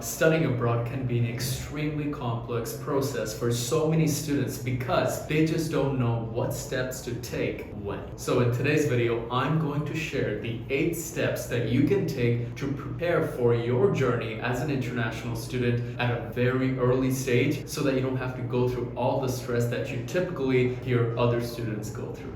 studying abroad can be an extremely complex process for so many students because they just don't know what steps to take when. So in today's video, I'm going to share the 8 steps that you can take to prepare for your journey as an international student at a very early stage so that you don't have to go through all the stress that you typically hear other students go through.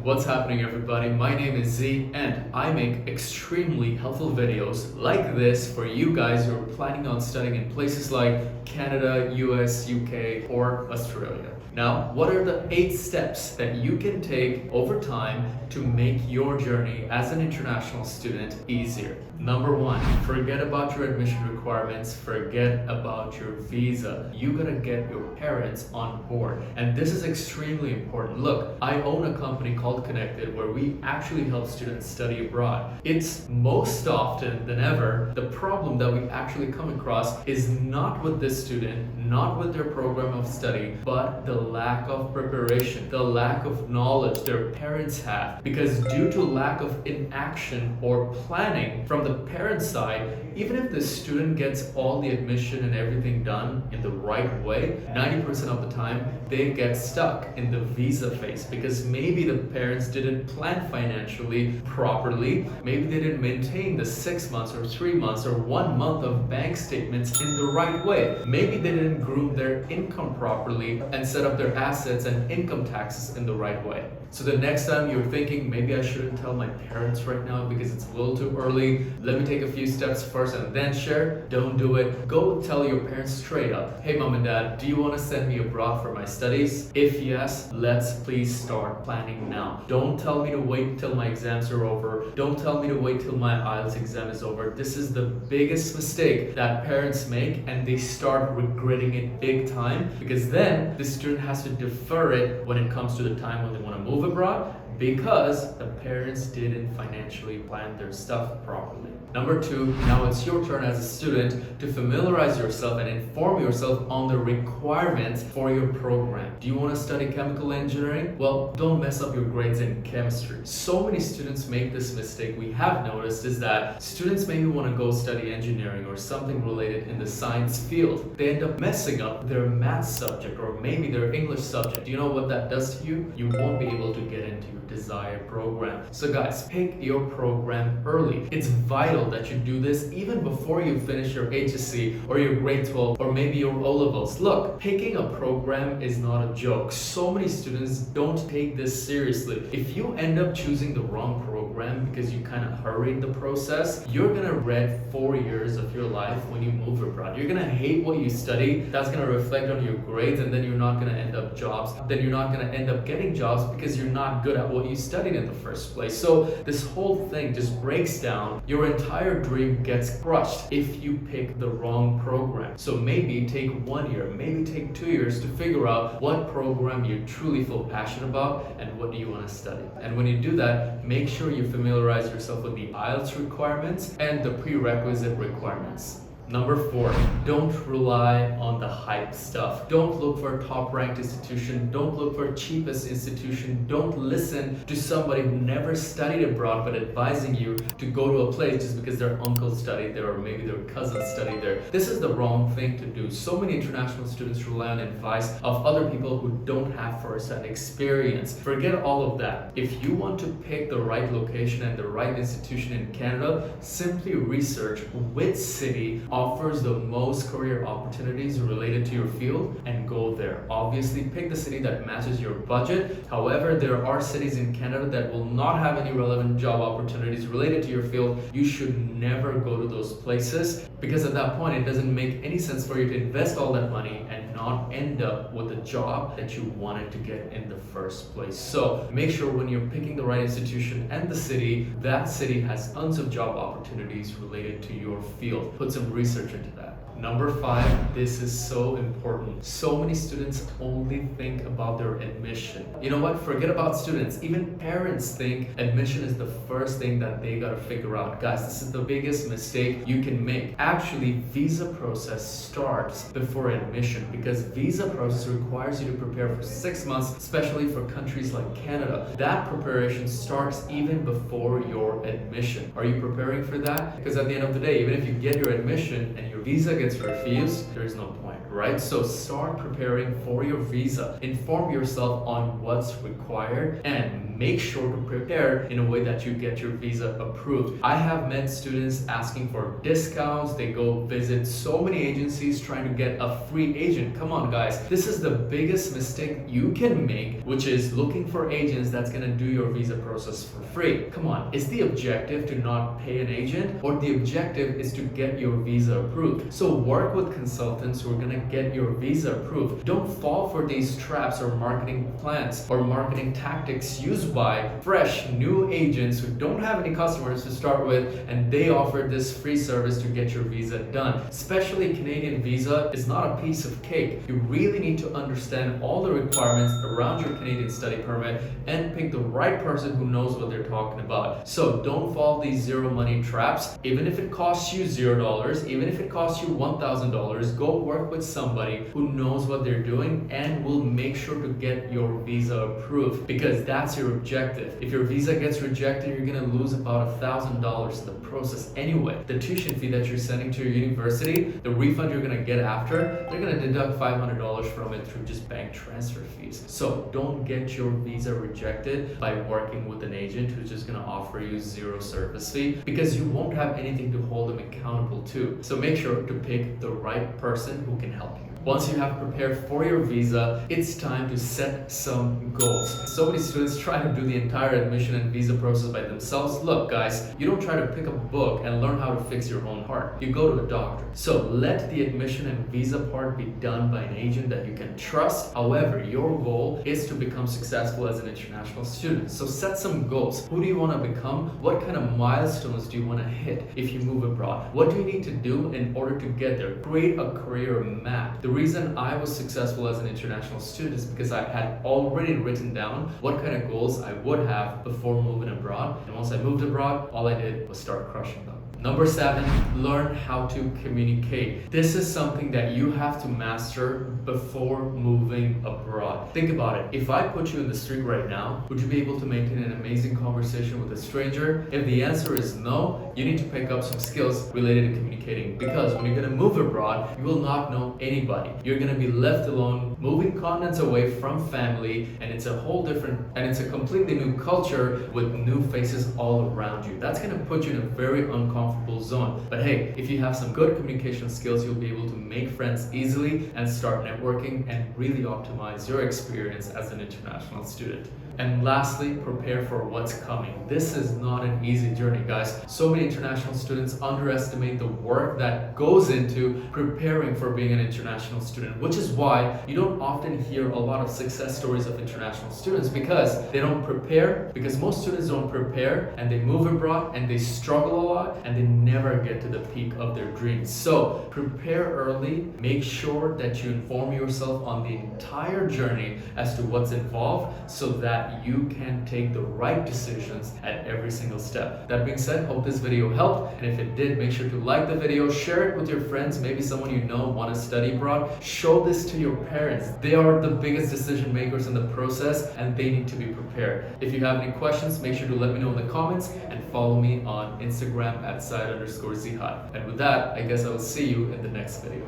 What's happening, everybody? My name is Z and I make extremely helpful videos like this for you guys who are planning on studying in places like Canada, US, UK, or Australia. Now, what are the 8 steps that you can take over time to make your journey as an international student easier? Number 1, forget about your admission requirements, forget about your visa. You gotta get your parents on board. And this is extremely important. Look, I own a company called Connected where we actually help students study abroad. It's most often than ever, the problem that we actually come across is not with this student, not with their program of study, but the lack of preparation, the lack of knowledge their parents have. Because due to lack of inaction or planning from the parent side, even if the student gets all the admission and everything done in the right way, 90% of the time they get stuck in the visa phase because maybe the parents didn't plan financially properly, maybe they didn't maintain the 6 months or 3 months or 1 month of bank statements in the right way, maybe they didn't groom their income properly and set up their assets and income taxes in the right way. So the next time you're thinking, maybe I shouldn't tell my parents right now because it's a little too early, let me take a few steps first and then share, don't do it. Go tell your parents straight up, hey mom and dad, do you want to send me abroad for my studies? If yes, let's please start planning now. Don't tell me to wait till my exams are over. Don't tell me to wait till my IELTS exam is over. This is the biggest mistake that parents make and they start regretting it big time because then the student has to defer it when it comes to the time when they want to move abroad because the parents didn't financially plan their stuff properly. Number 2, now it's your turn as a student to familiarize yourself and inform yourself on the requirements for your program. Do you want to study chemical engineering? Well, don't mess up your grades in chemistry. So many students make this mistake we have noticed is that students maybe want to go study engineering or something related in the science field. They end up messing up their math subject or maybe their English subject. Do you know what that does to you? You won't be able to get into your desired program. So guys, pick your program early. It's vital that you do this even before you finish your HSC or your grade 12 or maybe your O-levels. Look, picking a program is not a joke. So many students don't take this seriously. If you end up choosing the wrong program because you kind of hurried the process, you're gonna regret 4 years of your life when you move abroad. You're gonna hate what you study. That's gonna reflect on your grades and then you're not gonna end up jobs. Then you're not gonna end up getting jobs because you're not good at what you studied in the first place. So this whole thing just breaks down. Your entire dream gets crushed if you pick the wrong program. So maybe take 1 year, maybe take 2 years to figure out what program you truly feel passionate about and what do you want to study. And when you do that, make sure you familiarize yourself with the IELTS requirements and the prerequisite requirements. Number 4, don't rely on the hype stuff. Don't look for a top-ranked institution. Don't look for cheapest institution. Don't listen to somebody who never studied abroad but advising you to go to a place just because their uncle studied there or maybe their cousin studied there. This is the wrong thing to do. So many international students rely on advice of other people who don't have first-hand experience. Forget all of that. If you want to pick the right location and the right institution in Canada, simply research which city offers the most career opportunities related to your field and go there. Obviously, pick the city that matches your budget. However, there are cities in Canada that will not have any relevant job opportunities related to your field. You should never go to those places because at that point, it doesn't make any sense for you to invest all that money and not end up with a job that you wanted to get in the first place. So make sure when you're picking the right institution and the city, that city has tons of job opportunities related to your field. Put some research research into that. Number 5, this is so important. So many students only think about their admission. You know what? Forget about students. Even parents think admission is the first thing that they gotta figure out. Guys, this is the biggest mistake you can make. Actually, visa process starts before admission because visa process requires you to prepare for 6 months, especially for countries like Canada. That preparation starts even before your admission. Are you preparing for that? Because at the end of the day, even if you get your admission and your visa gets refused, there is no point, right? So start preparing for your visa. Inform yourself on what's required and make sure to prepare in a way that you get your visa approved. I have met students asking for discounts. They go visit so many agencies trying to get a free agent. Come on, guys. This is the biggest mistake you can make, which is looking for agents that's gonna do your visa process for free. Come on, is the objective to not pay an agent, or the objective is to get your visa approved? So work with consultants who are gonna get your visa approved. Don't fall for these traps or marketing plans or marketing tactics used by fresh new agents who don't have any customers to start with, and they offer this free service to get your visa done. Especially Canadian visa is not a piece of cake. You really need to understand all the requirements around your Canadian study permit and pick the right person who knows what they're talking about. So don't fall these zero money traps. Even if it costs you $0, even if it costs you $1,000, go work with somebody who knows what they're doing and will make sure to get your visa approved, because that's your objective. If your visa gets rejected, you're gonna lose about $1,000 in the process anyway. The tuition fee that you're sending to your university, the refund you're gonna get after, they're gonna deduct $500 from it through just bank transfer fees. So don't get your visa rejected by working with an agent who's just gonna offer you zero service fee, because you won't have anything to hold them accountable to. So make sure to pick the right person who can help you. Once you have prepared for your visa, it's time to set some goals. So many students try to do the entire admission and visa process by themselves. Look, guys, you don't try to pick up a book and learn how to fix your own heart. You go to a doctor. So let the admission and visa part be done by an agent that you can trust. However, your goal is to become successful as an international student. So set some goals. Who do you want to become? What kind of milestones do you want to hit if you move abroad? What do you need to do in order to get there? Create a career map. The reason I was successful as an international student is because I had already written down what kind of goals I would have before moving abroad. And once I moved abroad, all I did was start crushing them. Number 7, learn how to communicate. This is something that you have to master before moving abroad. Think about it. If I put you in the street right now, would you be able to maintain an amazing conversation with a stranger? If the answer is no, you need to pick up some skills related to communicating, because when you're going to move abroad, you will not know anybody. You're going to be left alone, moving continents away from family, and it's a completely new culture with new faces all around you. That's going to put you in a very uncomfortable zone. But hey, if you have some good communication skills, you'll be able to make friends easily and start networking and really optimize your experience as an international student. And lastly, prepare for what's coming. This is not an easy journey, guys. So many international students underestimate the work that goes into preparing for being an international student, which is why you don't often hear a lot of success stories of international students, because they don't prepare, because most students don't prepare and they move abroad and they struggle a lot and they never get to the peak of their dreams. So prepare early, make sure that you inform yourself on the entire journey as to what's involved, so that you can take the right decisions at every single step. That being said, hope this video helped, and if it did, make sure to like the video, share it with your friends, maybe someone you know want to study abroad. Show this to your parents. They are the biggest decision makers in the process and they need to be prepared. If you have any questions, make sure to let me know in the comments and follow me on Instagram at @side_zihad. And with that, I guess I will see you in the next video.